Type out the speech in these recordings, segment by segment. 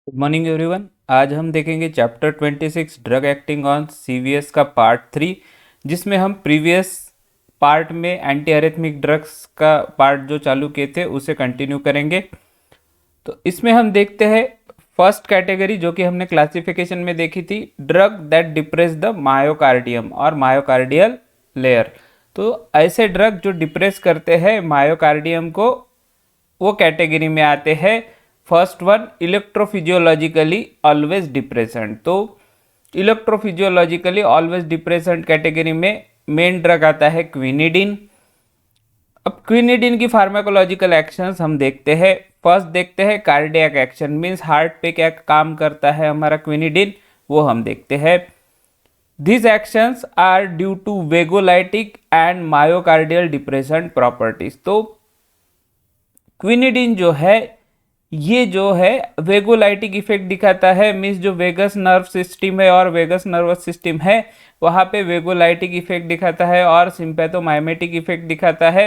Good morning everyone. आज हम देखेंगे chapter 26 drug acting on CVS का पार्ट 3, जिसमें हम प्रीवियस पार्ट में एंटी एरिथमिक ड्रग्स का पार्ट जो चालू किए थे उसे कंटिन्यू करेंगे। तो इसमें हम देखते हैं फर्स्ट कैटेगरी जो कि हमने क्लासिफिकेशन में देखी थी, drug that depress the myocardium और मायोकार्डियल लेयर। तो ऐसे ड्रग जो डिप्रेस करते हैं मायोकार्डियम को, वो कैटेगरी में आते हैं। First one, electrophysiologically always depressant. तो इलेक्ट्रोफिजियोलॉजिकली ऑलवेज डिप्रेसेंट कैटेगरी में मेन ड्रग आता है क्विनिडिन। अब क्विनिडिन की फार्माकोलॉजिकल एक्शंस हम देखते हैं। फर्स्ट देखते हैं कार्डियक एक्शन, मींस हार्ट पे क्या काम करता है हमारा क्विनिडिन, वो हम देखते हैं। These actions are due to vagolytic and myocardial depressant properties। तो क्विनिडिन जो है ये जो है वेगोलाइटिक इफेक्ट दिखाता है, मीन्स जो वेगस नर्व सिस्टम है और वेगस नर्वस सिस्टम है वहाँ पे वेगोलाइटिक इफेक्ट दिखाता है और सिंपैथोमाइमेटिक इफेक्ट दिखाता है।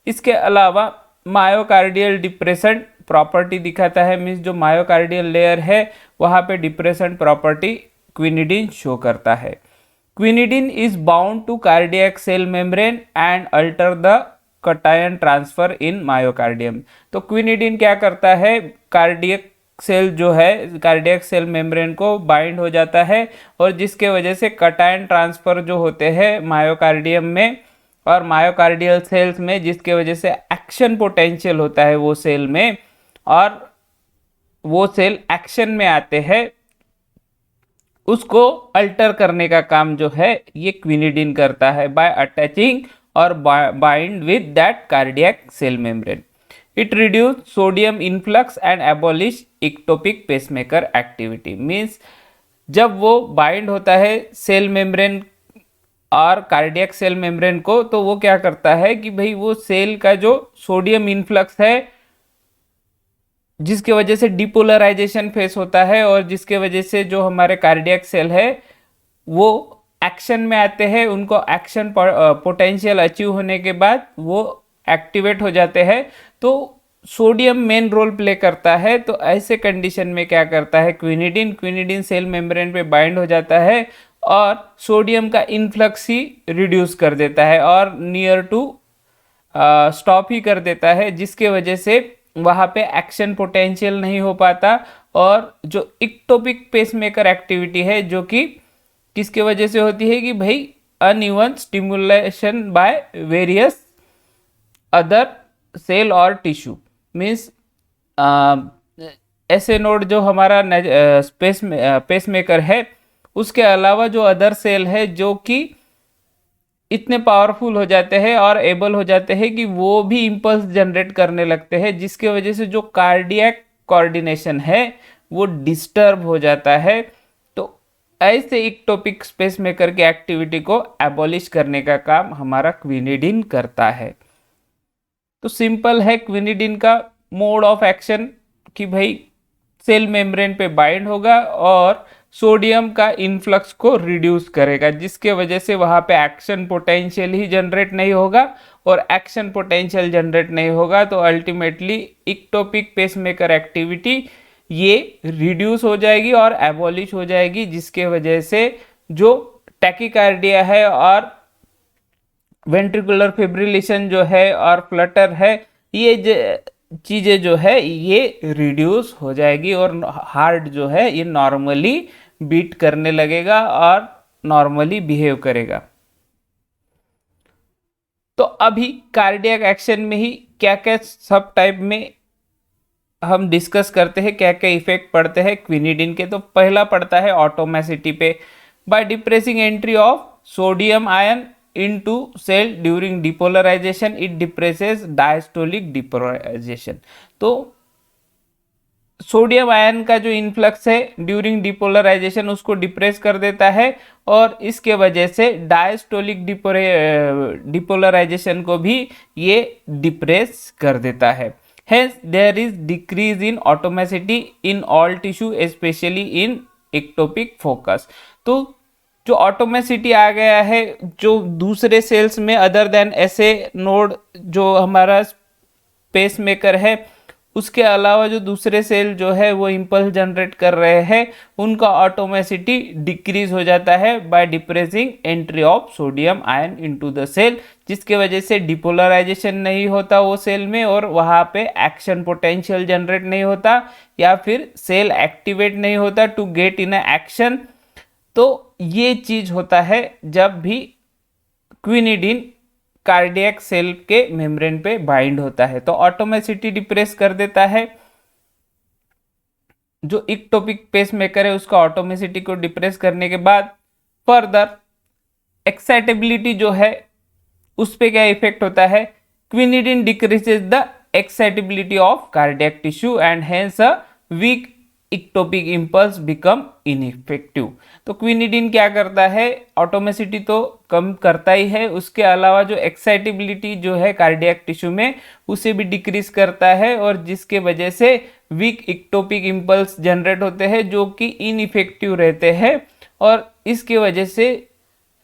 इसके अलावा मायोकार्डियल डिप्रेसेंट प्रॉपर्टी दिखाता है, मीन्स जो मायोकार्डियल लेयर है वहाँ पे डिप्रेसेंट प्रॉपर्टी क्विनिडिन शो करता है। Quinidine is bound to cardiac cell membrane and alter the cation transfer in myocardium. तो क्विनिडिन क्या करता है, कार्डियक सेल जो है कार्डियक सेल मेम्ब्रेन को बाइंड हो जाता है और जिसके वजह से कटायन ट्रांसफर जो होते हैं मायोकार्डियम में और मायोकार्डियल सेल्स में, जिसके वजह से एक्शन पोटेंशियल होता है वो सेल में और वो सेल एक्शन में आते हैं, उसको अल्टर करने का काम जो है ये क्विनिडिन करता है बाय अटैचिंग और bind with that cardiac cell membrane. It reduce sodium influx and abolish ectopic pacemaker activity. Means जब वो बाइंड होता है सेल मेम्ब्रेन और कार्डियक सेल मेम्ब्रेन को, तो वो क्या करता है कि भाई वो सेल का जो सोडियम इनफ्लक्स है जिसके वजह से डिपोलराइजेशन फेस होता है और जिसके वजह से जो हमारे कार्डियक सेल है वो एक्शन में आते हैं, उनको एक्शन पोटेंशियल अचीव होने के बाद वो एक्टिवेट हो जाते हैं। तो सोडियम मेन रोल प्ले करता है। तो ऐसे कंडीशन में क्या करता है क्विनिडिन सेल मेम्ब्रेन पे बाइंड हो जाता है और सोडियम का इन्फ्लक्स ही रिड्यूस कर देता है और नियर टू स्टॉप ही कर देता है, जिसके वजह से वहाँ पे एक्शन पोटेंशियल नहीं हो पाता और जो इक्टोपिक पेसमेकर एक्टिविटी है जो कि किसके वजह से होती है कि भाई uneven stimulation by various other cell और टिश्यू। मीन्स ऐसे नोड जो हमारा पेसमेकर है उसके अलावा जो अदर सेल है जो कि इतने पावरफुल हो जाते हैं और एबल हो जाते हैं कि वो भी इम्पल्स जनरेट करने लगते हैं, जिसके वजह से जो कार्डियक कोऑर्डिनेशन है वो डिस्टर्ब हो जाता है। तो ऐसे इक्टोपिक स्पेस मेकर की एक्टिविटी को एबॉलिश करने का काम हमारा क्विनिडिन करता है। तो सिंपल है क्विनिडिन का मोड ऑफ एक्शन कि भाई सेल मेम्ब्रेन पे बाइंड होगा और सोडियम का इन्फ्लक्स को रिड्यूस करेगा, जिसके वजह से वहाँ पे एक्शन पोटेंशियल ही जनरेट नहीं होगा और एक्शन पोटेंशियल जनरेट नहीं होगा तो अल्टीमेटली इक्टोपिक पेसमेकर एक्टिविटी ये रिड्यूस हो जाएगी और एबॉलिश हो जाएगी, जिसके वजह से जो टैकीकार्डिया है और वेंट्रिकुलर फिब्रिलेशन जो है और फ्लटर है ये चीज़ें जो है ये रिड्यूस हो जाएगी और हार्ट जो है ये नॉर्मली बीट करने लगेगा और नॉर्मली बिहेव करेगा। तो अभी कार्डियक एक्शन में ही क्या क्या सब टाइप में हम डिस्कस करते हैं, क्या क्या इफेक्ट पड़ते हैं क्विनिडिन के। तो पहला पड़ता है ऑटोमेसिटी पे। By depressing entry of sodium ion into cell during depolarization it depresses diastolic depolarization। तो सोडियम आयन का जो इन्फ्लक्स है ड्यूरिंग डिपोलराइजेशन उसको डिप्रेस कर देता है और इसके वजह से डायस्टोलिक डिपोलराइजेशन को भी ये डिप्रेस कर देता है। Hence there is decrease in atomicity in all tissue especially in ectopic focus। तो जो ऑटोमेसिटी आ गया है जो दूसरे सेल्स में अदर देन ऐसे नोड जो हमारा पेस मेकर है उसके अलावा जो दूसरे सेल जो है वो इम्पल्स जनरेट कर रहे हैं, उनका ऑटोमेसिटी डिक्रीज हो जाता है by depressing entry of sodium ion into the cell, जिसके वजह से डिपोलराइजेशन नहीं होता वो सेल में और वहाँ पे एक्शन पोटेंशियल जनरेट नहीं होता या फिर सेल एक्टिवेट नहीं होता टू गेट इन एक्शन। तो ये चीज होता है जब भी क्विनिडीन कार्डियक सेल के मेम्ब्रेन पे बाइंड होता है, तो ऑटोमेसिटी डिप्रेस कर देता है। जो इक्टोपिक पेसमेकर है उसका ऑटोमेसिटी को डिप्रेस करने के बाद फर्दर एक्साइटेबिलिटी जो है उस पे क्या इफेक्ट होता है, quinidine decreases the excitability of cardiac tissue and hence a weak ectopic impulse become ineffective. तो क्विनिडीन क्या करता है, ऑटोमेसिटी तो कम करता ही है, उसके अलावा जो एक्साइटेबिलिटी जो है कार्डियक टिश्यू में उसे भी डिक्रीज करता है और जिसके वजह से वीक इक्टोपिक इम्पल्स जनरेट होते हैं जो कि इनइफेक्टिव रहते हैं और इसकी वजह से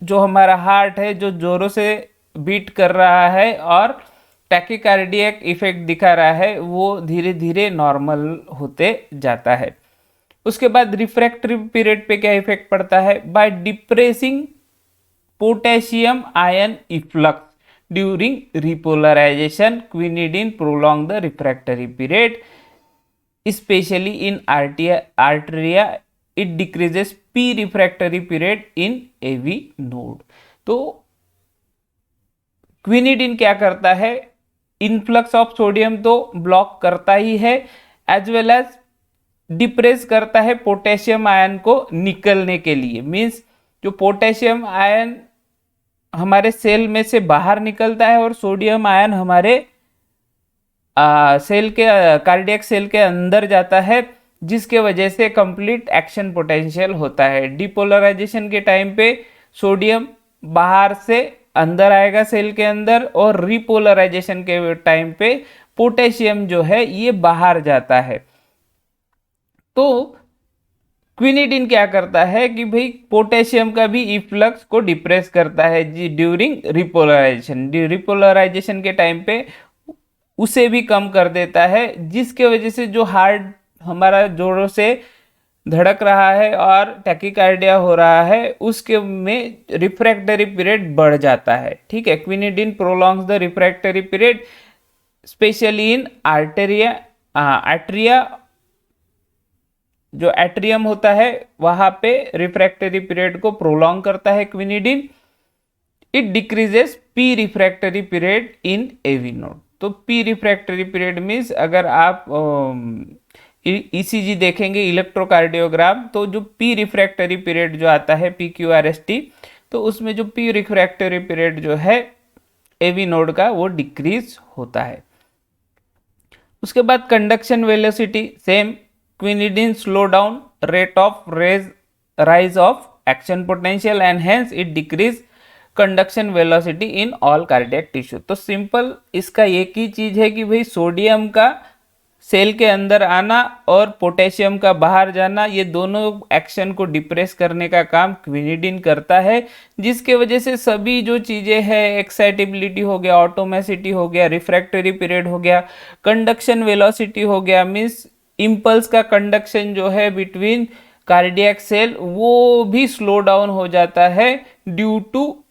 जो हमारा हार्ट है जो जोरों से बीट कर रहा है और टैकीकार्डियक इफेक्ट दिखा रहा है वो धीरे धीरे नॉर्मल होते जाता है। उसके बाद रिफ्रैक्टरी पीरियड पे क्या इफेक्ट पड़ता है, by depressing potassium ion efflux during repolarization quinidine prolong the refractory period specially in arteria, it decreases P refractory period in AV node. तो क्विनिडीन क्या करता है, इनफ्लक्स ऑफ सोडियम तो ब्लॉक करता ही है एज वेल एज डिप्रेस करता है पोटेशियम आयन को निकलने के लिए। मीन्स जो पोटेशियम आयन हमारे सेल में से बाहर निकलता है और सोडियम आयन हमारे सेल के कार्डियक सेल के अंदर जाता है, जिसके वजह से कंप्लीट एक्शन पोटेंशियल होता है। डिपोलराइजेशन के टाइम पे सोडियम बाहर से अंदर आएगा सेल के अंदर और रिपोलराइजेशन के टाइम पे पोटेशियम जो है ये बाहर जाता है। तो क्विनिडीन क्या करता है कि भाई पोटेशियम का भी इफ्लक्स को डिप्रेस करता है जी ड्यूरिंग रिपोलराइजेशन, रिपोलराइजेशन के टाइम पे उसे भी कम कर देता है, जिसके वजह से जो हार्ट हमारा जोरों से धड़क रहा है और टैकीकार्डिया हो रहा है उसके में रिफ्रैक्टरी पीरियड बढ़ जाता है। ठीक है, quinidine prolongs the refractory period specially in arteria, जो एट्रियम होता है वहां पे रिफ्रैक्टरी पीरियड को प्रोलॉन्ग करता है quinidine. It decreases P refractory period in AV node. तो पी रिफ्रैक्टरी पीरियड मीन्स अगर आप ईसीजी देखेंगे इलेक्ट्रोकार्डियोग्राम, तो जो पी रिफ्रैक्टरी पीरियड जो आता है PQRST, तो उसमें जो पी रिफ्रैक्टरी पीरियड जो है एवी नोड का वो डिक्रीज होता है। उसके बाद conduction velocity same, quinidine slow down rate of rise of action potential and hence it decrease conduction velocity in all cardiac tissue. तो सिंपल इसका एक ही चीज है कि भाई सोडियम का सेल के अंदर आना और पोटेशियम का बाहर जाना, ये दोनों एक्शन को डिप्रेस करने का काम क्विनिडीन करता है, जिसके वजह से सभी जो चीज़ें हैं, एक्साइटेबिलिटी हो गया, ऑटोमेसिटी हो गया, रिफ्रैक्टरी पीरियड हो गया, कंडक्शन वेलोसिटी हो गया, मीन्स इम्पल्स का कंडक्शन जो है बिटवीन कार्डियक सेल वो भी स्लो डाउन हो जाता है due to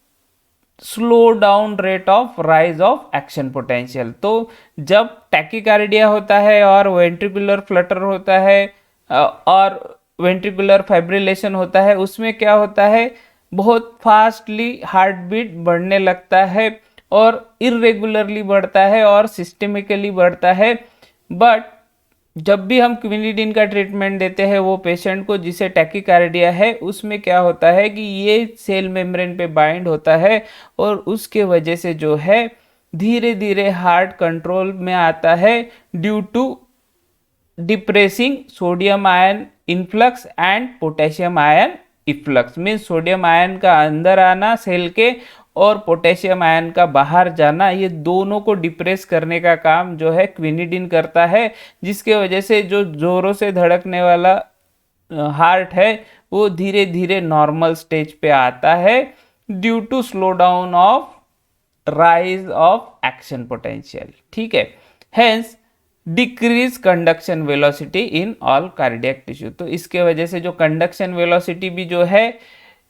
slow down rate of rise of action potential. तो जब टैकीकार्डिया होता है और वेंट्रिकुलर फ्लटर होता है और वेंट्रिकुलर फाइब्रिलेशन होता है, उसमें क्या होता है, बहुत फास्टली हार्ट बीट बढ़ने लगता है और इरेगुलरली बढ़ता है और सिस्टेमिकली बढ़ता है। बट जब भी हम क्विनिडीन का ट्रीटमेंट देते हैं वो पेशेंट को जिसे टैकीकार्डिया है, उसमें क्या होता है कि ये सेल मेम्ब्रेन पे बाइंड होता है और उसके वजह से जो है धीरे धीरे हार्ट कंट्रोल में आता है due to depressing sodium ion influx and potassium ion efflux. Means sodium ion का अंदर आना सेल के और पोटेशियम आयन का बाहर जाना, ये दोनों को डिप्रेस करने का काम जो है क्विनिडीन करता है, जिसके वजह से जो जोरों से धड़कने वाला हार्ट है वो धीरे धीरे नॉर्मल स्टेज पे आता है due to slow down of rise of action potential. ठीक है, hence decrease conduction velocity in all cardiac tissue. तो इसके वजह से जो कंडक्शन वेलोसिटी भी जो है,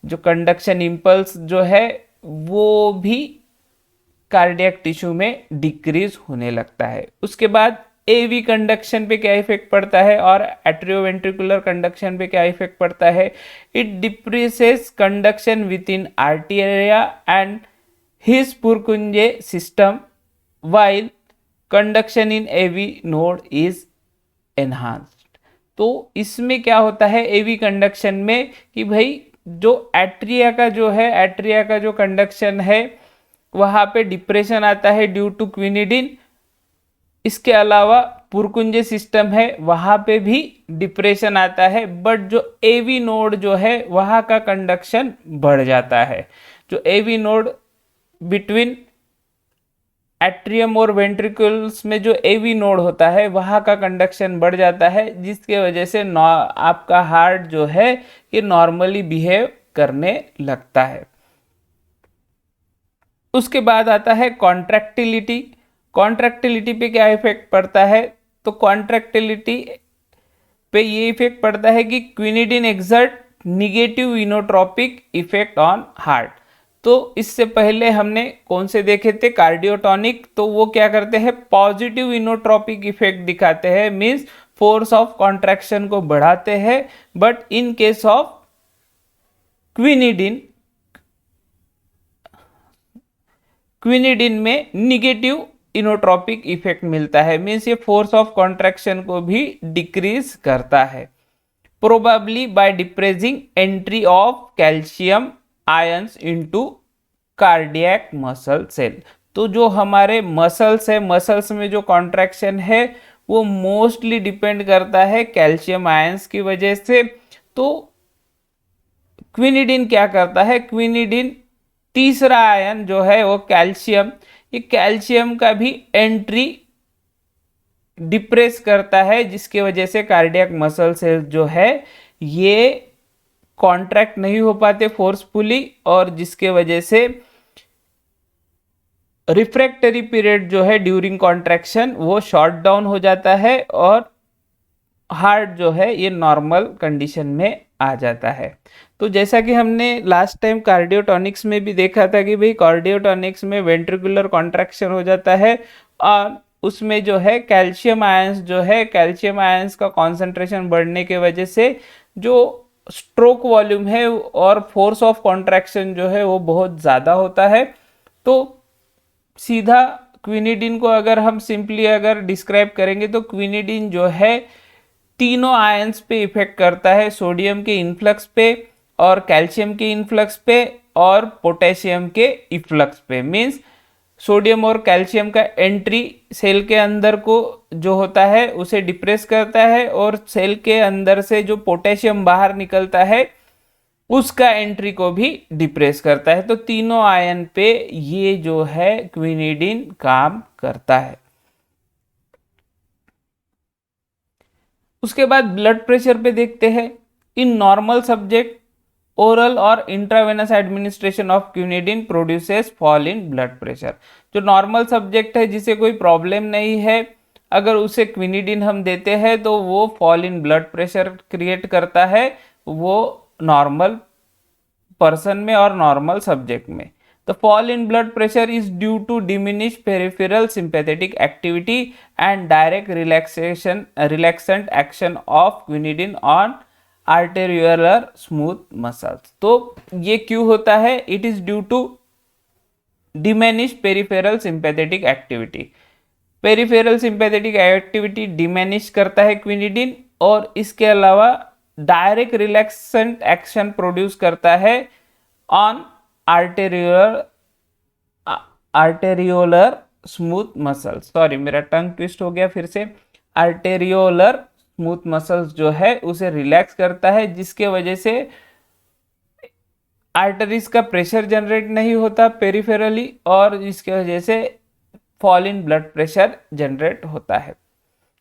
जो कंडक्शन इम्पल्स जो है वो भी कार्डियक टिश्यू में डिक्रीज होने लगता है। उसके बाद एवी कंडक्शन पे क्या इफेक्ट पड़ता है और एट्रियोवेंट्रिकुलर कंडक्शन पे क्या इफेक्ट पड़ता है? It depresses conduction within atria and His Purkinje system while conduction in AV node is enhanced. तो इसमें क्या होता है एवी कंडक्शन में कि भाई जो एट्रिया का जो है, एट्रिया का जो कंडक्शन है वहां पे डिप्रेशन आता है ड्यू टू क्विनिडिन। इसके अलावा पुरकुंजे सिस्टम है वहां पे भी डिप्रेशन आता है, बट जो एवी नोड जो है वहां का कंडक्शन बढ़ जाता है। जो एवी नोड बिटवीन एट्रियम और वेंट्रिकल्स में जो एवी नोड होता है वहां का कंडक्शन बढ़ जाता है, जिसके वजह से आपका हार्ट जो है ये नॉर्मली बिहेव करने लगता है। उसके बाद आता है कॉन्ट्रैक्टिलिटी। कॉन्ट्रैक्टिलिटी पे क्या इफेक्ट पड़ता है? तो कॉन्ट्रैक्टिलिटी पे ये इफेक्ट पड़ता है कि quinidine exert negative inotropic effect on heart. तो इससे पहले हमने कौन से देखे थे? कार्डियोटॉनिक। तो वो क्या करते हैं? पॉजिटिव इनोट्रोपिक इफेक्ट दिखाते हैं, मीन्स फोर्स ऑफ कॉन्ट्रैक्शन को बढ़ाते हैं। But in case of quinidine, quinidine में निगेटिव इनोट्रोपिक इफेक्ट मिलता है, मीन्स ये फोर्स ऑफ कॉन्ट्रैक्शन को भी डिक्रीज करता है। Probably by depressing entry of calcium ions into cardiac muscle cell. तो जो हमारे मसल्स है, मसल्स में जो कॉन्ट्रैक्शन है वो मोस्टली डिपेंड करता है कैल्शियम आयंस की वजह से। तो क्विनिडिन क्या करता है? क्विनिडिन तीसरा आयन जो है वो कैल्शियम, ये कैल्शियम का भी एंट्री डिप्रेस करता है, जिसके वजह से कार्डियक मसल सेल्स जो है ये कॉन्ट्रैक्ट नहीं हो पाते फोर्सफुली, और जिसके वजह से रिफ्रैक्टरी पीरियड जो है ड्यूरिंग कॉन्ट्रैक्शन वो शॉर्ट डाउन हो जाता है और हार्ट जो है ये नॉर्मल कंडीशन में आ जाता है। तो जैसा कि हमने लास्ट टाइम कार्डियोटॉनिक्स में भी देखा था कि भाई कार्डियोटॉनिक्स में वेंट्रिकुलर कॉन्ट्रैक्शन हो जाता है और उसमें जो है कैल्शियम आयंस जो है, कैल्शियम आयंस का कॉन्सेंट्रेशन बढ़ने के वजह से जो स्ट्रोक वॉल्यूम है और फोर्स ऑफ कॉन्ट्रैक्शन जो है वो बहुत ज़्यादा होता है। तो सीधा क्विनिडिन को अगर हम सिंपली अगर डिस्क्राइब करेंगे तो क्विनिडिन जो है तीनों आयंस पे इफेक्ट करता है, सोडियम के इन्फ्लक्स पे और कैल्शियम के इन्फ्लक्स पे और पोटेशियम के इफ्लक्स पे। मीन्स सोडियम और कैल्शियम का एंट्री सेल के अंदर को जो होता है उसे डिप्रेस करता है, और सेल के अंदर से जो पोटेशियम बाहर निकलता है उसका एंट्री को भी डिप्रेस करता है। तो तीनों आयन पे ये जो है क्विनिडिन काम करता है। उसके बाद ब्लड प्रेशर पे देखते हैं। इन नॉर्मल सब्जेक्ट ओरल और intravenous administration of quinidine produces fall in blood pressure. जो नॉर्मल सब्जेक्ट है जिसे कोई प्रॉब्लम नहीं है, अगर उसे क्विनिडिन हम देते हैं तो वो fall in blood pressure create करता है, वो नॉर्मल पर्सन में और नॉर्मल सब्जेक्ट में। The fall in blood pressure is due to diminished peripheral sympathetic activity and direct relaxant action of quinidine on arteriolar smooth muscles। तो ये क्यों होता है? It is due to diminished peripheral sympathetic activity। Peripheral sympathetic activity diminish करता है quinidine, और इसके अलावा डायरेक्ट रिलैक्सेंट एक्शन प्रोड्यूस करता है ऑन आर्टेरियोलर स्मूथ मसल्स। सॉरी मेरा टंग ट्विस्ट हो गया फिर से। आर्टेरियोलर स्मूथ मसल्स जो है उसे रिलैक्स करता है, जिसके वजह से आर्टरीज का प्रेशर जनरेट नहीं होता पेरिफेरली, और इसके वजह से fall in blood pressure generate होता है।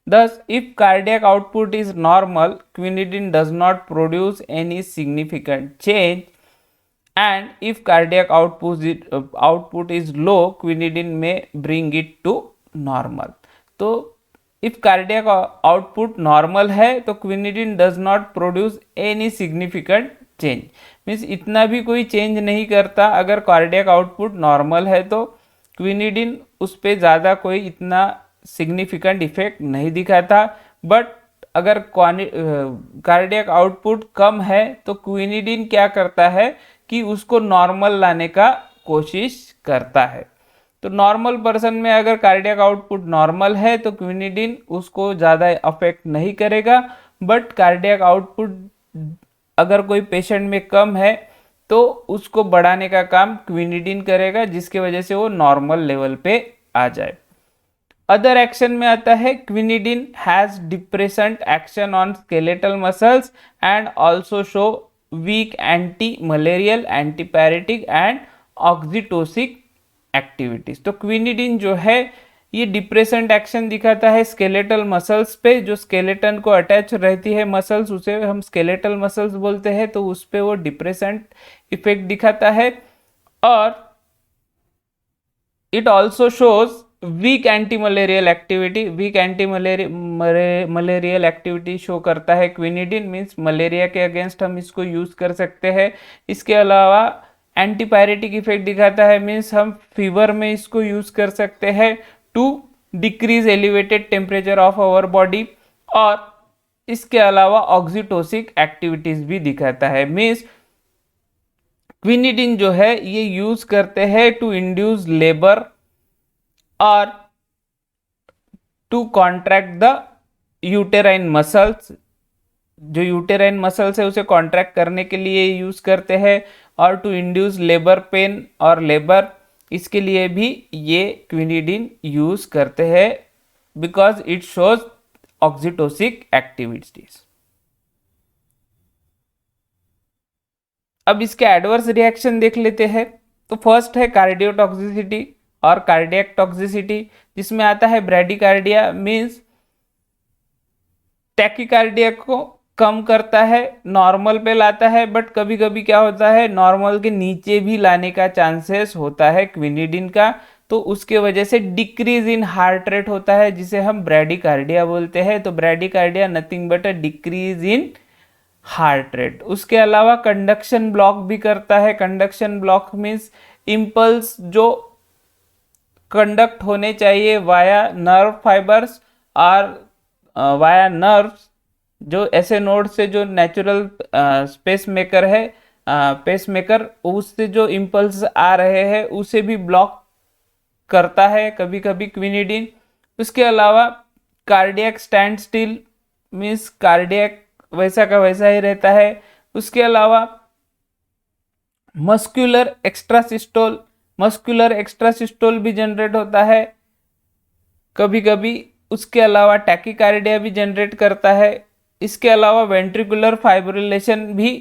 Thus, if cardiac output is normal, quinidine does not produce any significant change, and if cardiac output is low, quinidine may bring it to normal। तो if cardiac output normal है तो quinidine does not produce any significant change, means इतना भी कोई change नहीं करता। अगर cardiac output normal है तो क्विनिडिन उस पर ज़्यादा कोई इतना सिग्निफिकेंट इफेक्ट नहीं दिखाता। बट अगर कार्डियक आउटपुट कम है तो क्विनिडिन क्या करता है कि उसको नॉर्मल लाने का कोशिश करता है। तो नॉर्मल पर्सन में अगर कार्डियक आउटपुट नॉर्मल है तो क्विनिडिन उसको ज़्यादा अफेक्ट नहीं करेगा। बट कार्डियक आउटपुट अगर कोई पेशेंट में कम है तो उसको बढ़ाने का काम क्विनिडिन करेगा, जिसके वजह से वो नॉर्मल लेवल पे आ जाए। अदर एक्शन में आता है quinidine has depressant action on skeletal muscles and also show weak anti malarial, antipyretic and oxytocic activities. तो क्विनिडिन जो है ये डिप्रेसेंट एक्शन दिखाता है स्केलेटल मसल्स पे, जो स्केलेटन को अटैच रहती है मसल्स, उसे हम स्केलेटल मसल्स बोलते हैं, तो उस पे वो डिप्रेसेंट इफेक्ट दिखाता है। और it also shows weak anti malarial activity, weak anti malarial activity show करता है क्विनिडिन, मीन्स मलेरिया के अगेंस्ट हम इसको यूज कर सकते हैं। इसके अलावा एंटीपायरेटिक इफेक्ट दिखाता है, मीन्स हम फीवर में इसको यूज कर सकते हैं to decrease elevated temperature of our body. और इसके अलावा ऑक्सीटोसिक एक्टिविटीज भी दिखाता है, मीन्स क्विनिडिन जो है ये यूज करते हैं टू इंड्यूस लेबर और to contract the uterine muscles, जो यूटेराइन मसल्स है उसे कॉन्ट्रैक्ट करने के लिए यूज करते हैं, और टू इंड्यूस लेबर पेन और लेबर, इसके लिए भी ये क्विनिडिन यूज करते हैं because it shows oxytocic activities. अब इसके एडवर्स रिएक्शन देख लेते हैं। तो फर्स्ट है कार्डियोटॉक्सिसिटी और कार्डियक टॉक्सिसिटी, जिसमें आता है ब्रैडिकार्डिया, मीन्स टैकीकार्डिया को कम करता है, नॉर्मल पे लाता है, बट कभी कभी क्या होता है नॉर्मल के नीचे भी लाने का चांसेस होता है क्विनिडिन का, तो उसके वजह से डिक्रीज इन हार्ट रेट होता है, जिसे हम ब्रैडिकार्डिया बोलते हैं। तो bradycardia nothing but a decrease in heart rate. उसके अलावा कंडक्शन ब्लॉक भी करता है। कंडक्शन ब्लॉक मीन्स इम्पल्स जो कंडक्ट होने चाहिए वाया नर्व फाइबर्स और वाया नर्व्स, जो ऐसे नोड से जो नेचुरल स्पेस मेकर है, पेस मेकर, उससे जो इम्पल्स आ रहे हैं उसे भी ब्लॉक करता है कभी कभी क्विनिडिन। उसके अलावा cardiac stand still, means cardiac वैसा का वैसा ही रहता है। उसके अलावा मस्कुलर एक्स्ट्रासिस्टोल, मस्कुलर एक्स्ट्रासिस्टोल भी जनरेट होता है कभी कभी। उसके अलावा टैकीकार्डिया भी जनरेट करता है। इसके अलावा वेंट्रिकुलर फाइब्रिलेशन भी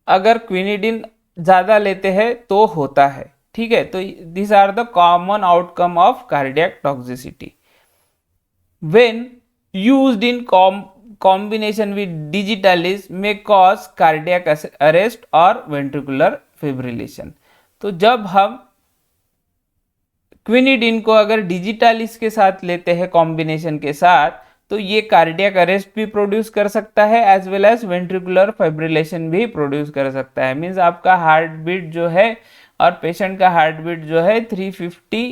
अगर क्विनिडिन ज़्यादा लेते हैं तो होता है, ठीक है। तो this are the common outcome of cardiac toxicity when used in combination with digitalis may cause cardiac arrest और ventricular fibrillation। तो जब हम क्विनिडिन को अगर डिजिटालिस के साथ लेते हैं कॉम्बिनेशन के साथ, तो ये कार्डियक अरेस्ट भी प्रोड्यूस कर सकता है as well as ventricular fibrillation भी प्रोड्यूस कर सकता है। मीन्स आपका हार्ट बीट जो है और पेशेंट का हार्ट बीट जो है 350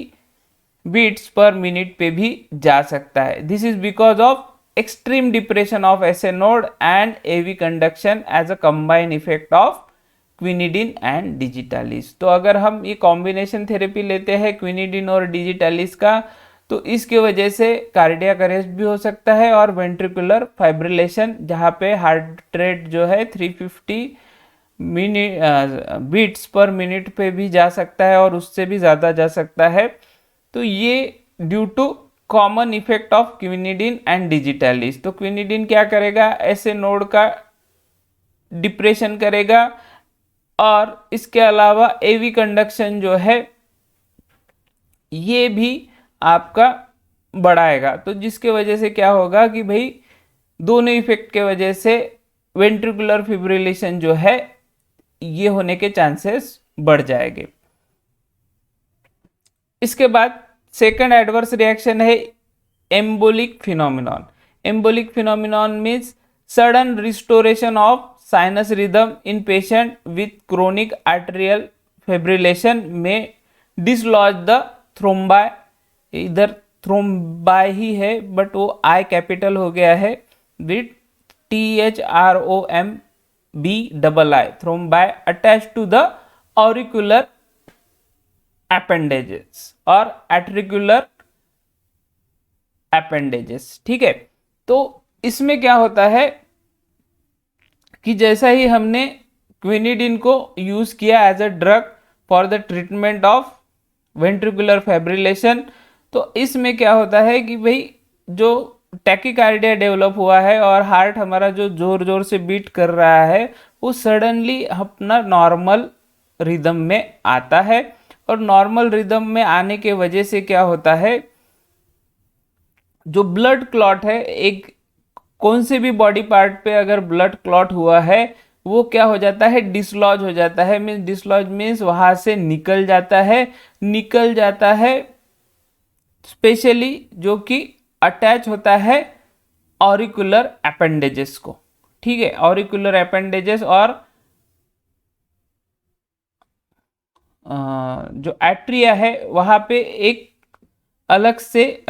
बीट्स पर मिनट पे भी जा सकता है। This is because of extreme depression of SA node and AV conduction as a combined effect of quinidine and digitalis. तो अगर हम ये कॉम्बिनेशन थेरेपी लेते हैं क्विनिडिन और डिजिटालिस का, तो इसके वजह से कार्डियक अरेस्ट भी हो सकता है और वेंट्रिकुलर फाइब्रिलेशन, जहाँ पे हार्ट रेट जो है 350 बीट्स पर मिनट पे भी जा सकता है और उससे भी ज़्यादा जा सकता है। तो ये due to common effect of quinidine and digitalis. तो क्विनिडिन क्या करेगा, ऐसे नोड का डिप्रेशन करेगा और इसके अलावा एवी कंडक्शन जो है ये भी आपका बढ़ाएगा। तो जिसके वजह से क्या होगा कि भाई दोनों इफेक्ट के वजह से वेंट्रिकुलर फिब्रिलेशन जो है ये होने के चांसेस बढ़ जाएंगे। इसके बाद सेकंड एडवर्स रिएक्शन है embolic phenomenon. Embolic phenomenon means sudden restoration of sinus rhythm in patient with chronic arterial fibrillation में dislodge the thrombi, इधर थ्रोम्बाई ही है बट वो आई कैपिटल हो गया है with THROMBI thrombi attach to the auricular appendages और atricular appendages. ठीक है, तो इसमें क्या होता है कि जैसा ही हमने क्विनिडिन को यूज किया as a drug for the treatment of ventricular fibrillation, तो इसमें क्या होता है कि भाई जो टैकीकार्डिया डेवलप हुआ है और हार्ट हमारा जो जोर जोर से बीट कर रहा है वो सडनली अपना नॉर्मल रिदम में आता है, और नॉर्मल रिदम में आने के वजह से क्या होता है, जो ब्लड क्लॉट है, एक कौन से भी बॉडी पार्ट पे अगर ब्लड क्लॉट हुआ है वो क्या हो जाता है, डिसलॉज हो जाता है। मीन्स डिसलॉज मीन्स वहां से निकल जाता है स्पेशली जो कि अटैच होता है ऑरिकुलर अपेंडेजेस को। ठीक है, ऑरिकुलर अपेंडेजेस और जो एट्रिया है वहां पे एक अलग से एक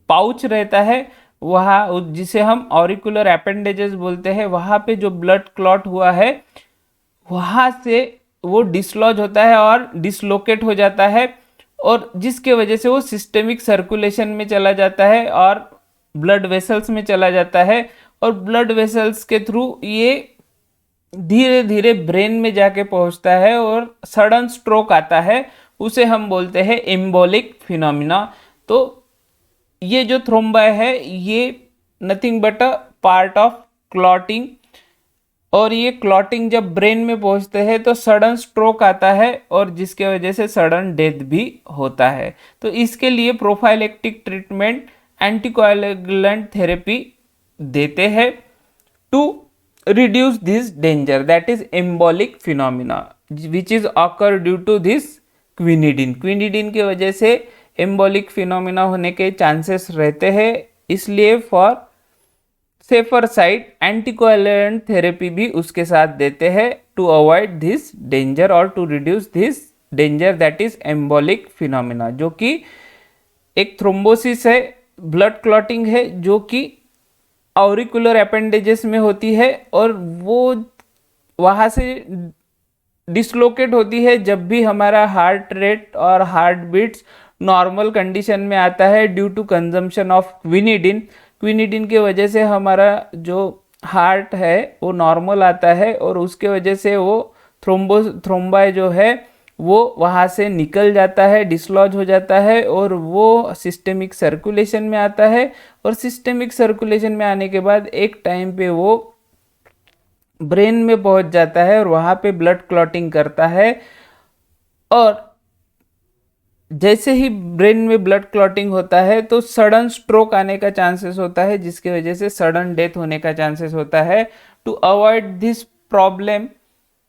पाउच रहता है वहाँ, जिसे हम ऑरिकुलर अपेंडेजेस बोलते हैं। वहाँ पे जो ब्लड क्लॉट हुआ है वहाँ से वो डिसलॉज होता है और डिसलोकेट हो जाता है, और जिसके वजह से वो सिस्टेमिक सर्कुलेशन में चला जाता है और ब्लड वेसल्स में चला जाता है, और ब्लड वेसल्स के थ्रू ये धीरे धीरे ब्रेन में जाके पहुंचता है और सडन स्ट्रोक आता है, उसे हम बोलते हैं एम्बोलिक फिनोमिना। तो ये जो थ्रोम्बाई है ये nothing but a part of clotting, और ये क्लॉटिंग जब ब्रेन में पहुंचते हैं तो सडन स्ट्रोक आता है और जिसके वजह से सडन डेथ भी होता है। तो इसके लिए प्रोफाइलेक्टिक ट्रीटमेंट एंटीकोएगुलेंट थेरेपी देते हैं to reduce this danger, that is embolic phenomena which is occur due to this quinidine. Quinidine की वजह से एम्बोलिक फिनोमिना होने के चांसेस रहते हैं, इसलिए for safer side anticoagulant therapy भी उसके साथ देते हैं टू अवॉइड दिस डेंजर और to reduce this danger, that is embolic phenomena, जो कि एक थ्रोम्बोसिस है, ब्लड क्लॉटिंग है जो कि ऑरिकुलर अपेंडेजेस में होती है, और वो वहाँ से डिसलोकेट होती है जब भी हमारा हार्ट रेट और हार्ट बीट्स नॉर्मल कंडीशन में आता है due to consumption of quinidine. Quinidine की वजह से हमारा जो हार्ट है वो नॉर्मल आता है, और उसके वजह से वो थ्रोम्बाई जो है वो वहाँ से निकल जाता है, डिसलॉज हो जाता है, और वो सिस्टेमिक सर्कुलेशन में आता है, और सिस्टेमिक सर्कुलेशन में आने के बाद एक टाइम पे वो ब्रेन में पहुंच जाता है और वहाँ पे ब्लड क्लॉटिंग करता है, और जैसे ही ब्रेन में ब्लड क्लॉटिंग होता है तो सडन स्ट्रोक आने का चांसेस होता है, जिसकी वजह से सडन डेथ होने का चांसेस होता है। To avoid this problem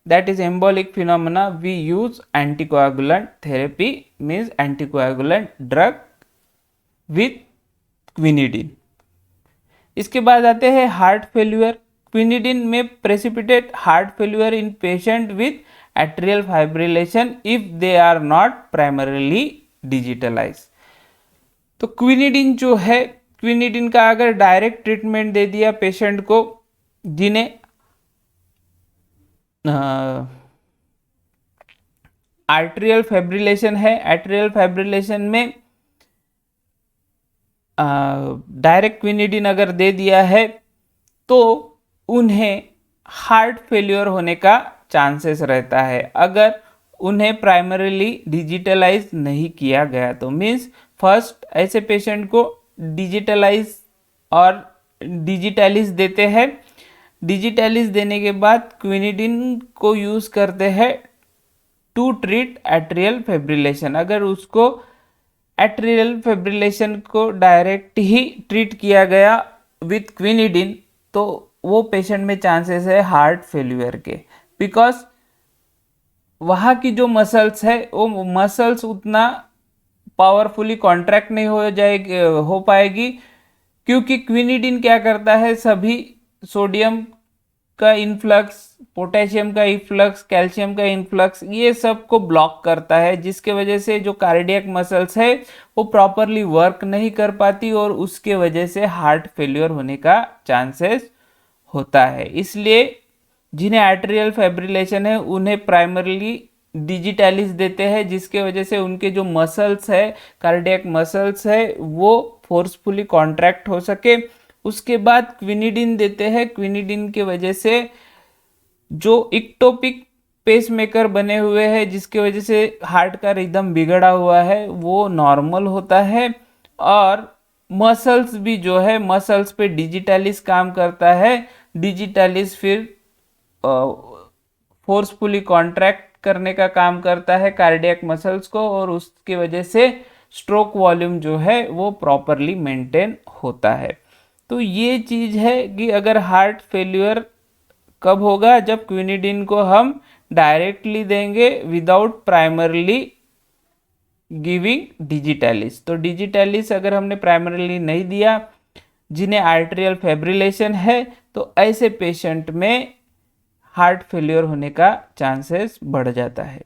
that is embolic phenomena we use anticoagulant therapy, means anticoagulant drug with quinidine. इसके बाद आते हैं हार्ट फेल्यूर। क्विनिडिन में precipitate heart failure in patient with atrial fibrillation if they are not primarily digitalized। तो quinidine जो है, quinidine का अगर डायरेक्ट ट्रीटमेंट दे दिया पेशेंट को जिन्हें आर्ट्रियल फाइब्रिलेशन है, एट्रियल फाइब्रिलेशन में डायरेक्ट क्विनिडिन अगर दे दिया है तो उन्हें हार्ट फेल्योर होने का चांसेस रहता है अगर उन्हें प्राइमरीली डिजिटलाइज नहीं किया गया तो। मीन्स फर्स्ट ऐसे पेशेंट को डिजिटलाइज और डिजिटलिस देते हैं। डिजिटलिस देने के बाद क्विनिडिन को यूज़ करते हैं टू ट्रीट एट्रियल फाइब्रिलेशन। अगर उसको एट्रियल फाइब्रिलेशन को डायरेक्ट ही ट्रीट किया गया विथ क्विनिडिन तो वो पेशेंट में चांसेस है हार्ट फेल्यूर के, बिकॉज वहाँ की जो मसल्स है वो मसल्स उतना पावरफुली कॉन्ट्रैक्ट नहीं हो पाएगी, क्योंकि क्विनिडिन क्या करता है, सभी सोडियम का इन्फ्लक्स, पोटेशियम का इन्फ्लक्स, कैल्शियम का इन्फ्लक्स, ये सब को ब्लॉक करता है, जिसके वजह से जो कार्डियक मसल्स है वो प्रॉपरली वर्क नहीं कर पाती और उसके वजह से हार्ट फेल्योर होने का चांसेस होता है। इसलिए जिन्हें आर्टेरियल फाइब्रिलेशन है उन्हें प्राइमरली डिजिटैलिस देते हैं, जिसके वजह से उनके जो मसल्स है, कार्डियक मसल्स है, वो फोर्सफुली कॉन्ट्रैक्ट हो सके। उसके बाद क्विनिडिन देते हैं। क्विनिडिन की वजह से जो इक्टोपिक पेसमेकर बने हुए हैं, जिसकी वजह से हार्ट का रिदम बिगड़ा हुआ है, वो नॉर्मल होता है। और मसल्स भी जो है, मसल्स पे डिजिटैलिस काम करता है। डिजिटैलिस फिर फोर्सफुली कॉन्ट्रैक्ट करने का काम करता है कार्डियक मसल्स को, और उसकी वजह से स्ट्रोक वॉल्यूम जो है वो प्रॉपरली मेंटेन होता है। तो ये चीज़ है कि अगर हार्ट फेल्यूर कब होगा, जब क्विनिडिन को हम डायरेक्टली देंगे विदाउट प्राइमरली गिविंग डिजिटैलिस। तो डिजिटैलिस अगर हमने प्राइमरली नहीं दिया, जिन्हें आर्टेरियल फाइब्रिलेशन है, तो ऐसे पेशेंट में हार्ट फेल्योर होने का चांसेस बढ़ जाता है।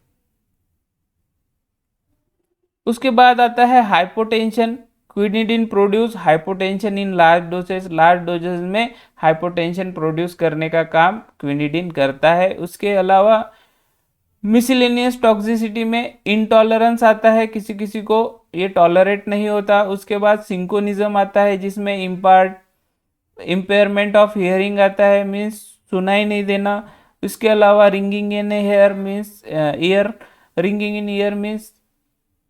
उसके बाद आता है hypotension. Quinidine produce hypotension in large dosage. Large dosages में हाइपोटेंशन प्रोड्यूस करने का काम क्विनिडिन करता है। उसके अलावा मिसलेनियस टॉक्सिसिटी में इंटॉलरेंस आता है, किसी किसी को ये टॉलरेट नहीं होता। उसके बाद सिंकोनिज्म आता है, जिसमें इम्पेयरमेंट ऑफ हियरिंग आता है, मीन्स सुनाई नहीं देना। उसके अलावा ringing in hair means ear, ringing in ear means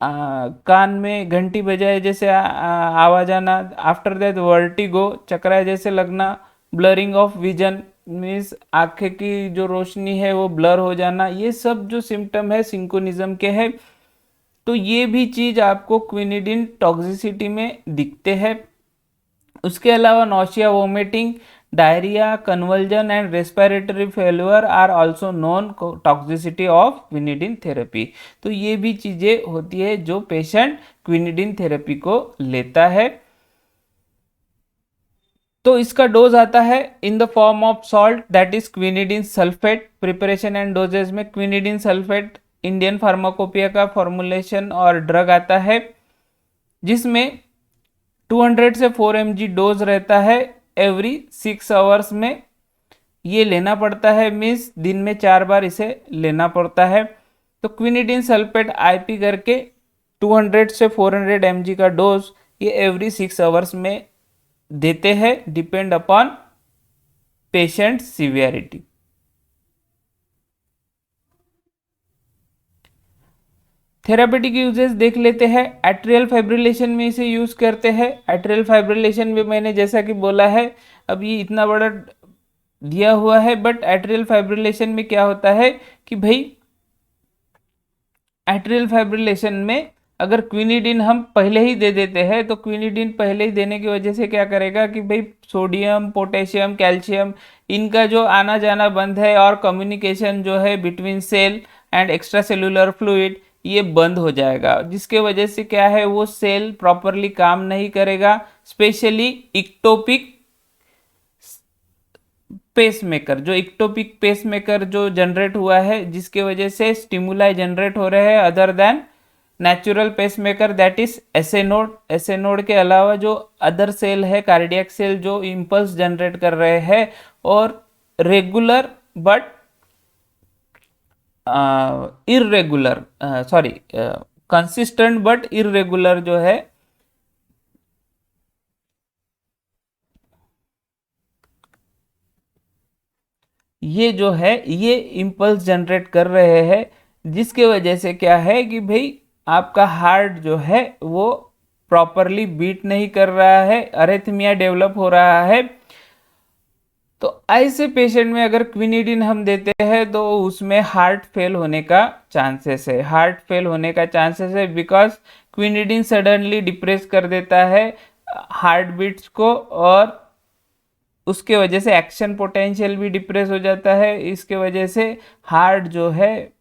कान में घंटी बजाए जैसे आवाज आना। आफ्टर दैट वर्टिगो, चकरा जैसे लगना। ब्लरिंग ऑफ विजन मीन्स आंखें की जो रोशनी है वो ब्लर हो जाना। ये सब जो सिम्टम है सिंकोनिज्म के हैं। तो ये भी चीज आपको क्विनिडिन टॉक्सिसिटी में दिखते हैं। उसके अलावा nausea, vomiting, diarrhoea, convulsion and respiratory failure are also non toxicity of quinidine therapy. तो ये भी चीजें होती है जो पेशेंट क्विनिडिन थेरेपी को लेता है। तो इसका डोज आता है in the form of salt, that is quinidine sulphate. Preparation and dosages में क्विनिडिन सल्फेट इंडियन फार्माकोपिया का फॉर्मुलेशन और ड्रग आता है, जिसमें 200 से 4 mg डोज रहता है एवरी 6 आवर्स में। ये लेना पड़ता है, मीन्स दिन में 4 बार इसे लेना पड़ता है। तो क्विनिडिन सल्फेट आईपी करके 200 से 400 mg का डोज ये एवरी 6 आवर्स में देते हैं, depend upon patient severity. Therapeutic uses देख लेते हैं। एट्रियल फाइब्रिलेशन में इसे यूज करते हैं। एट्रियल फाइब्रिलेशन में मैंने जैसा कि बोला है, अब ये इतना बड़ा दिया हुआ है, बट एट्रियल फाइब्रिलेशन में क्या होता है कि भाई एट्रियल फाइब्रिलेशन में अगर क्विनिडिन हम पहले ही दे देते हैं, तो क्विनिडिन पहले ही देने की वजह से क्या करेगा कि भाई सोडियम, पोटेशियम, कैल्शियम, इनका जो आना जाना बंद है और कम्युनिकेशन जो है between cell and extra cellular fluid ये बंद हो जाएगा, जिसके वजह से क्या है वो सेल प्रॉपरली काम नहीं करेगा। स्पेशली इक्टोपिक पेसमेकर, जो इक्टोपिक पेसमेकर जो जनरेट हुआ है, जिसके वजह से स्टिमुलाई जनरेट हो रहे हैं other than natural pacemaker, that is SA node. SA node के अलावा जो अदर सेल है, कार्डियक सेल, जो इम्पल्स जनरेट कर रहे हैं और regular but irregular consistent but irregular जो है ये जो है ये इम्पल्स जनरेट कर रहे हैं, जिसके वजह से क्या है कि भाई आपका हार्ट जो है वो प्रॉपरली बीट नहीं कर रहा है, अरेथमिया डेवलप हो रहा है। तो ऐसे पेशेंट में अगर क्विनिडिन हम देते हैं तो उसमें हार्ट फेल होने का चांसेस है। हार्ट फेल होने का चांसेस है बिकॉज क्विनिडिन सडनली डिप्रेस कर देता है हार्ट बीट्स को, और उसके वजह से एक्शन पोटेंशियल भी डिप्रेस हो जाता है। इसके वजह से हार्ट जो है,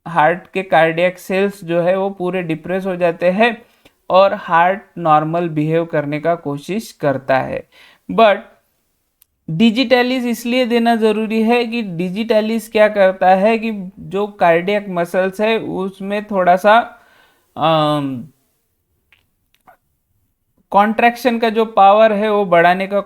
हार्ट के कार्डियक सेल्स जो है वो पूरे डिप्रेस हो जाते हैं। और हार्ट नॉर्मल बिहेव करने का कोशिश करता है। बट डिजिटैलिस इसलिए देना ज़रूरी है कि डिजिटैलिस क्या करता है कि जो कार्डियक मसल्स है उसमें थोड़ा सा कॉन्ट्रैक्शन का जो पावर है वो बढ़ाने का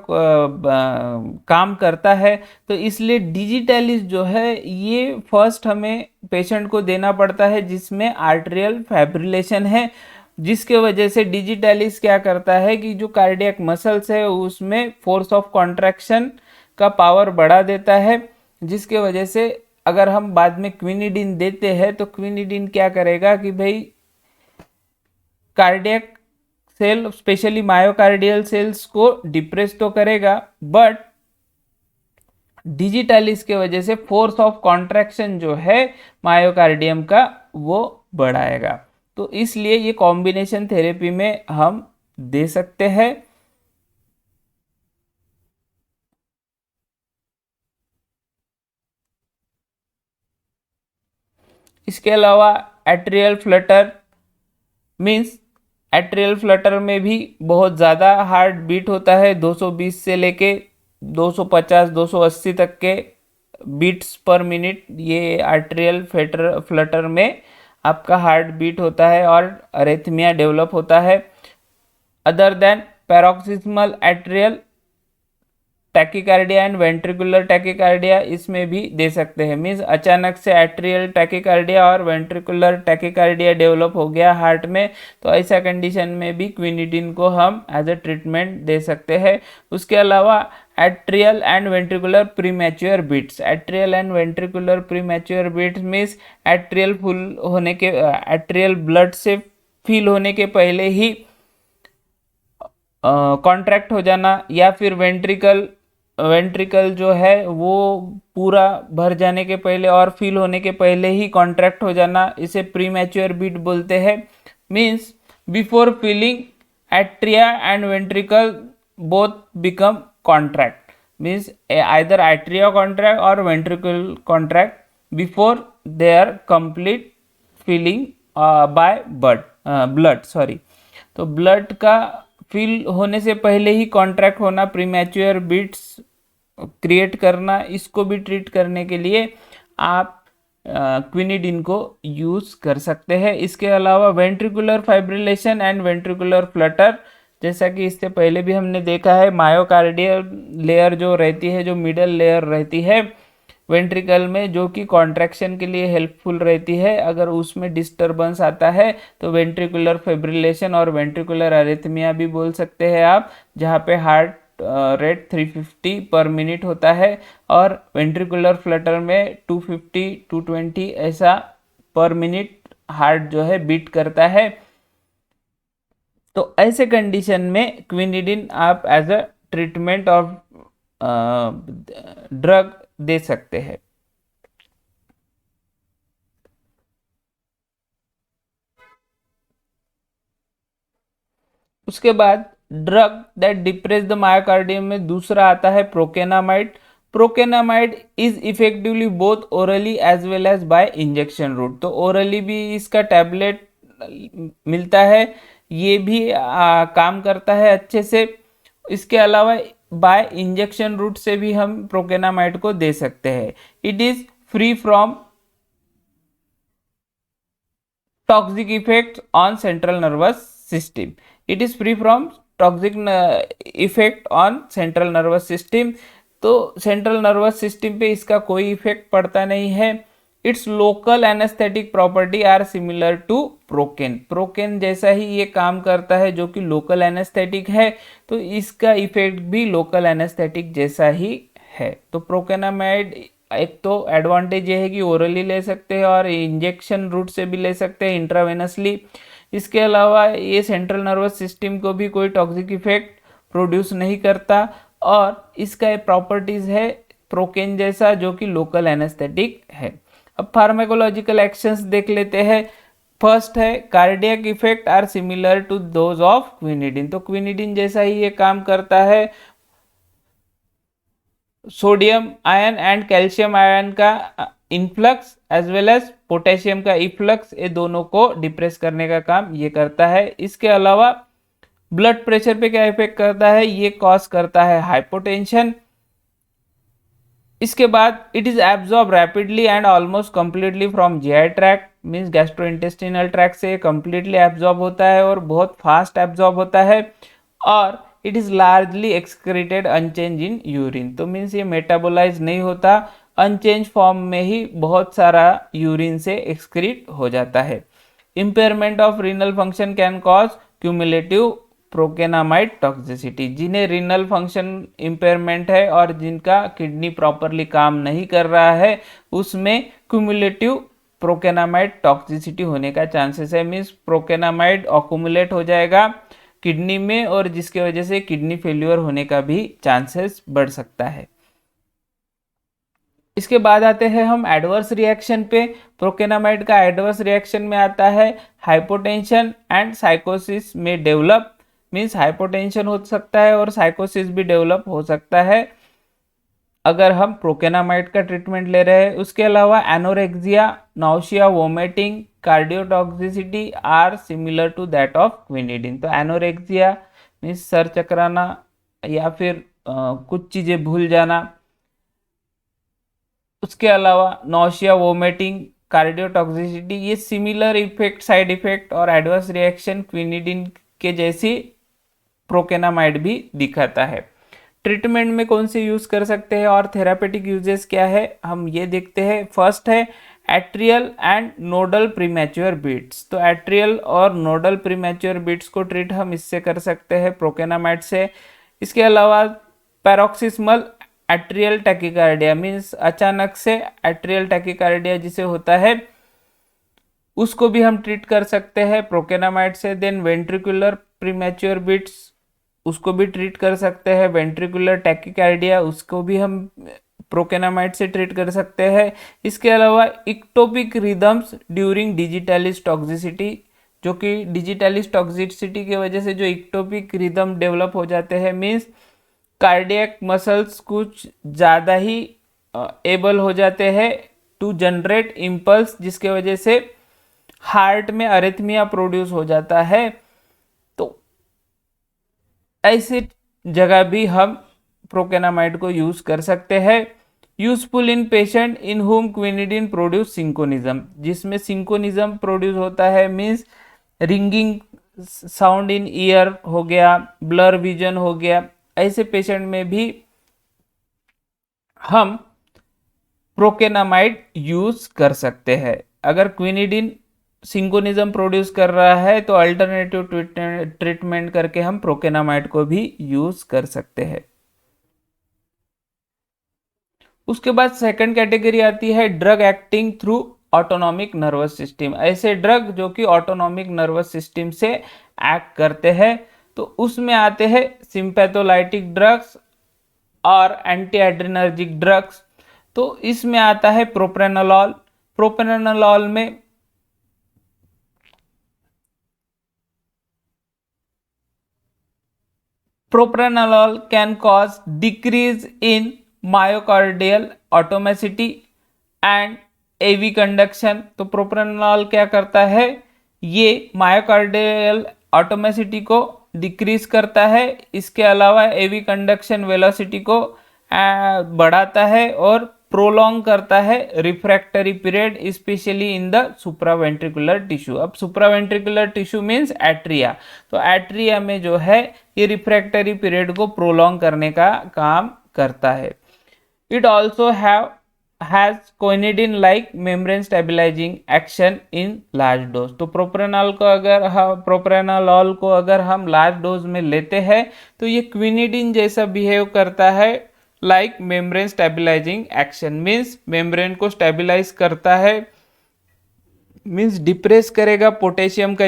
काम करता है। तो इसलिए डिजिटैलिस जो है ये फर्स्ट हमें पेशेंट को देना पड़ता है जिसमें आर्टेरियल फाइब्रिलेशन है, जिसके वजह से डिजिटैलिस क्या करता है कि जो कार्डियक मसल्स है उसमें फोर्स ऑफ कॉन्ट्रैक्शन का पावर बढ़ा देता है, जिसके वजह से अगर हम बाद में क्विनिडिन देते हैं तो क्विनिडिन क्या करेगा कि भाई cardiac cell specially myocardial cells को डिप्रेस तो करेगा, बट डिजिटैलिस के वजह से फोर्स ऑफ कॉन्ट्रैक्शन जो है मायोकार्डियम का वो बढ़ाएगा। तो इसलिए ये कॉम्बिनेशन थेरेपी में हम दे सकते हैं। इसके अलावा atrial Flutter means atrial Flutter में भी बहुत ज़्यादा हार्ट बीट होता है, 220 से लेके 250 280 तक के बीट्स पर मिनट ये एट्रियल फ्लटर में आपका हार्ट बीट होता है और अरेथमिया डेवलप होता है। Other than paroxysmal atrial tachycardia and ventricular tachycardia इसमें भी दे सकते हैं। मीन्स अचानक से एट्रियल टैकीकार्डिया और वेंट्रिकुलर टैकीकार्डिया डेवलप हो गया हार्ट में, तो ऐसा कंडीशन में भी क्विनिडिन को हम एज अ ट्रीटमेंट दे सकते हैं। उसके अलावा atrial and ventricular premature beats, atrial and ventricular premature beats means atrial full होने के एट्रियल ब्लड से फिल होने के पहले ही कॉन्ट्रैक्ट हो जाना, या फिर वेंट्रिकल जो है वो पूरा भर जाने के पहले और फिल होने के पहले ही कॉन्ट्रैक्ट हो जाना, इसे प्रीमैच्योर बीट बोलते हैं। Means before filling atria and ventricle both become contract, means either atria contract और ventricle contract before their complete filling by blood sorry. तो ब्लड का फिल होने से पहले ही कॉन्ट्रैक्ट होना, प्रीमैच्योर बीट्स क्रिएट करना, इसको भी ट्रीट करने के लिए आप क्विनिडिन को यूज़ कर सकते हैं। इसके अलावा ventricular fibrillation and ventricular Flutter, जैसा कि इससे पहले भी हमने देखा है, मायोकार्डियल लेयर जो रहती है, जो मिडल लेयर रहती है वेंट्रिकल में, जो कि कॉन्ट्रैक्शन के लिए हेल्पफुल रहती है, अगर उसमें डिस्टरबेंस आता है तो वेंट्रिकुलर फाइब्रिलेशन और वेंट्रिकुलर अरिथमिया भी बोल सकते हैं आप, जहाँ पे हार्ट रेट 350 पर मिनट होता है और वेंट्रिकुलर फ्लटर में 250 220 ऐसा पर मिनट हार्ट जो है बीट करता है। तो ऐसे कंडीशन में क्विनिडिन आप as a treatment of drug दे सकते हैं। उसके बाद drug that depress the myocardium में दूसरा आता है procainamide. Procainamide is effectively both orally as well as by injection route. तो ओरली भी इसका टैबलेट मिलता है, ये भी काम करता है अच्छे से। इसके अलावा बाय इंजेक्शन रूट से भी हम प्रोकेनामाइड को दे सकते हैं। It is free from toxic effects on central nervous system. It is free from toxic effect on central nervous system. तो सेंट्रल नर्वस सिस्टम पे इसका कोई इफेक्ट पड़ता नहीं है। Its local anaesthetic property are similar to procaine. Procaine जैसा ही ये काम करता है जो कि लोकल एनेस्थेटिक है, तो इसका इफेक्ट भी लोकल एनेस्थेटिक जैसा ही है। तो प्रोकेनामाइड एक तो एडवांटेज ये है कि ओरली ले सकते हैं और इंजेक्शन रूट से भी ले सकते हैं इंट्रावेनसली। इसके अलावा ये सेंट्रल नर्वस सिस्टम को भी कोई टॉक्सिक इफेक्ट प्रोड्यूस नहीं करता और इसका प्रॉपर्टीज है प्रोकेन जैसा जो कि लोकल एनेस्थेटिक है। अब फार्माकोलॉजिकल एक्शंस देख लेते हैं। फर्स्ट है cardiac effect are similar to those of quinidine. तो क्विनिडिन जैसा ही ये काम करता है। Sodium ion and calcium ion का influx as well as potassium का इफ्लक्स, ये दोनों को डिप्रेस करने का काम ये करता है। इसके अलावा ब्लड प्रेशर पे क्या इफेक्ट करता है, ये कॉज करता है हाइपोटेंशन। इसके बाद it is absorb rapidly and almost completely from GI tract, means gastrointestinal tract से कंप्लीटली एब्जॉर्ब होता है और बहुत फास्ट एब्जॉर्ब होता है। और it is largely excreted unchange in urine, तो मीन्स ये मेटाबोलाइज नहीं होता, अनचेंज फॉर्म में ही बहुत सारा यूरिन से एक्सक्रीट हो जाता है। Impairment of renal function can cause cumulative procainamide toxicity, जिन्हें रीनल फंक्शन इम्पेयरमेंट है और जिनका किडनी प्रॉपरली काम नहीं कर रहा है, उसमें क्यूमुलेटिव प्रोकेनामाइड टॉक्सिसिटी होने का चांसेस है, मीन्स प्रोकेनामाइड अक्यूमुलेट हो जाएगा किडनी में और जिसके वजह से किडनी फेल्यूर होने का भी चांसेस बढ़ सकता है। इसके बाद आते हैं हम एडवर्स रिएक्शन पे। प्रोकेनामाइड का एडवर्स रिएक्शन में आता है हाइपोटेंशन एंड साइकोसिस में डेवलप, मीन्स हाइपोटेंशन हो सकता है और साइकोसिस भी डेवलप हो सकता है अगर हम प्रोकेनामाइड का ट्रीटमेंट ले रहे हैं। उसके अलावा anorexia, nausea, vomiting, cardiotoxicity are similar to that of quinidine. तो एनोरेक्सिया मीन्स सर चकराना या फिर कुछ चीज़ें भूल जाना। उसके अलावा नौशिया, वोमिटिंग, कार्डियोटॉक्सिसिटी, ये सिमिलर इफेक्ट, साइड इफेक्ट और एडवर्स रिएक्शन क्विनिडिन के जैसी प्रोकेनामाइड भी दिखाता है। ट्रीटमेंट में कौन से यूज कर सकते हैं और थेरापेटिक यूजेस क्या है, हम ये देखते हैं। फर्स्ट है atrial and nodal premature beats. तो एट्रियल और नोडल प्रीमैच्योर बीट्स को ट्रीट हम इससे कर सकते हैं, प्रोकेनामाइड से। इसके अलावा पैरोक्सिस्मल एट्रियल टैकिकार्डिया, मीन्स अचानक से एट्रियल टैकिकार्डिया जिसे होता है उसको भी हम ट्रीट कर सकते हैं प्रोकेनामाइड से। देन वेंट्रिकुलर प्रीमैच्योर बीट्स, उसको भी ट्रीट कर सकते हैं। वेंट्रिकुलर टैकिकार्डिया, उसको भी हम प्रोकेनामाइड से ट्रीट कर सकते हैं। इसके अलावा ectopic rhythms during digitalis toxicity, जो कि डिजिटलिस टॉक्सिसिटी की वजह से जो इक्टोपिक रिदम डेवलप हो जाते हैं, मीन्स कार्डियक मसल्स कुछ ज़्यादा ही एबल हो जाते हैं टू जनरेट इम्पल्स, जिसके वजह से हार्ट में अरिथमिया प्रोड्यूस हो जाता है। तो ऐसे जगह भी हम प्रोकेनामाइड को यूज कर सकते हैं। Useful in patient in whom quinidine produce cinchonism, जिसमें सिंकोनिज्म प्रोड्यूस होता है, means ringing sound in ear हो गया, ब्लर विजन हो गया, ऐसे पेशेंट में भी हम प्रोकेनामाइड यूज कर सकते हैं। अगर क्विनिडिन सिंकोनिज्म प्रोड्यूस कर रहा है तो अल्टरनेटिव ट्रीटमेंट करके हम प्रोकेनामाइड को भी यूज कर सकते हैं। उसके बाद सेकंड कैटेगरी आती है drug acting through autonomic nervous system. ऐसे ड्रग जो कि ऑटोनॉमिक नर्वस सिस्टम से एक्ट करते हैं, तो उसमें आते हैं सिंपैथोलाइटिक ड्रग्स और एंटी एड्रेनर्जिक ड्रग्स। तो इसमें आता है प्रोप्रेनोलॉल। प्रोप्रेनोलॉल में propranolol can cause decrease in myocardial automaticity and AV conduction. तो प्रोप्रेनोलॉल क्या करता है, ये मायोकार्डियल ऑटोमेसिटी को डिक्रीज करता है, इसके अलावा एवी कंडक्शन वेलोसिटी को बढ़ाता है और प्रोलॉन्ग करता है refractory period, specially in the supraventricular tissue. अब सुप्रावेंट्रिकुलर टिश्यू मीन्स एट्रिया, तो एट्रिया में जो है ये रिफ्रैक्टरी पीरियड को प्रोलॉन्ग करने का काम करता है। It also has quinidine like membrane stabilizing action in large dose. तो प्रोप्रेनोलॉल को अगर हम लार्ज डोज में लेते हैं तो ये क्विनिडिन जैसा बिहेव करता है, like membrane stabilizing action, means membrane को स्टेबलाइज करता है, मीन्स डिप्रेस करेगा पोटेशियम का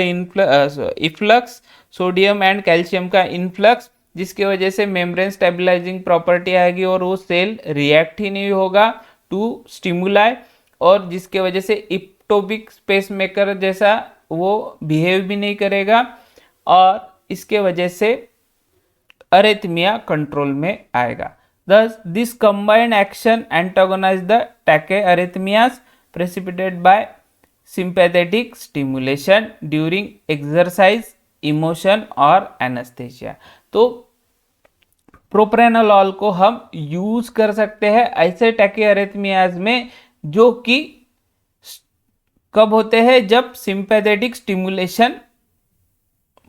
इफ्लक्स, सोडियम एंड कैल्शियम का इनफ्लक्स, जिसकी वजह से मेम्ब्रेन स्टेबलाइजिंग प्रॉपर्टी आएगी और वो सेल रिएक्ट ही नहीं होगा टू स्टिमुलाई, और जिसके वजह से इप्टोपिक पेसमेकर जैसा वो बिहेव भी नहीं करेगा और इसके वजह से अरेथमिया कंट्रोल में आएगा। Thus, this combined action antagonize the tachyarrhythmias precipitated by sympathetic stimulation during exercise, emotion और anesthesia. तो प्रोप्रेनोलॉल को हम यूज कर सकते हैं ऐसे टैकीअरिथमियाज में जो कि कब होते हैं, जब सिंपैथेटिक स्टिमुलेशन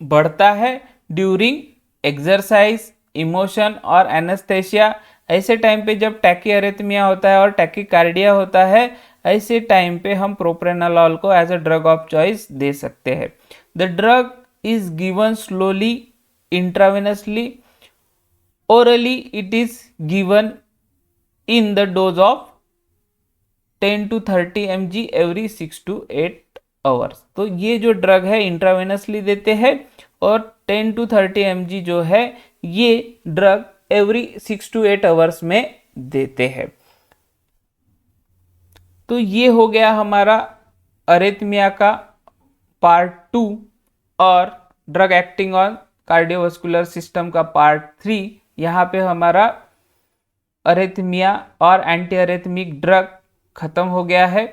बढ़ता है ड्यूरिंग एक्सरसाइज, इमोशन और एनेस्थेसिया. ऐसे टाइम पे जब टैकीअरिथमिया होता है और टैकीकार्डिया होता है, ऐसे टाइम पे हम प्रोप्रेनोलॉल को as a drug of choice दे सकते हैं. The drug is given slowly intravenously. orally it is given in the dose of 10 to 30 mg every 6 to 8 hours. तो ये जो ड्रग है इंट्रावेनसली देते हैं और 10 to 30 mg जो है ये ड्रग एवरी 6 to 8 आवर्स में देते हैं. तो ये हो गया हमारा अरिथमिया का पार्ट 2 और drug acting on cardiovascular system का पार्ट 3. यहाँ पे हमारा अरिथमिया और एंटी अरिथमिक ड्रग खत्म हो गया है.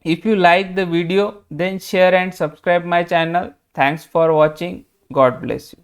If you like the video then share and subscribe my channel. Thanks for watching. God bless you.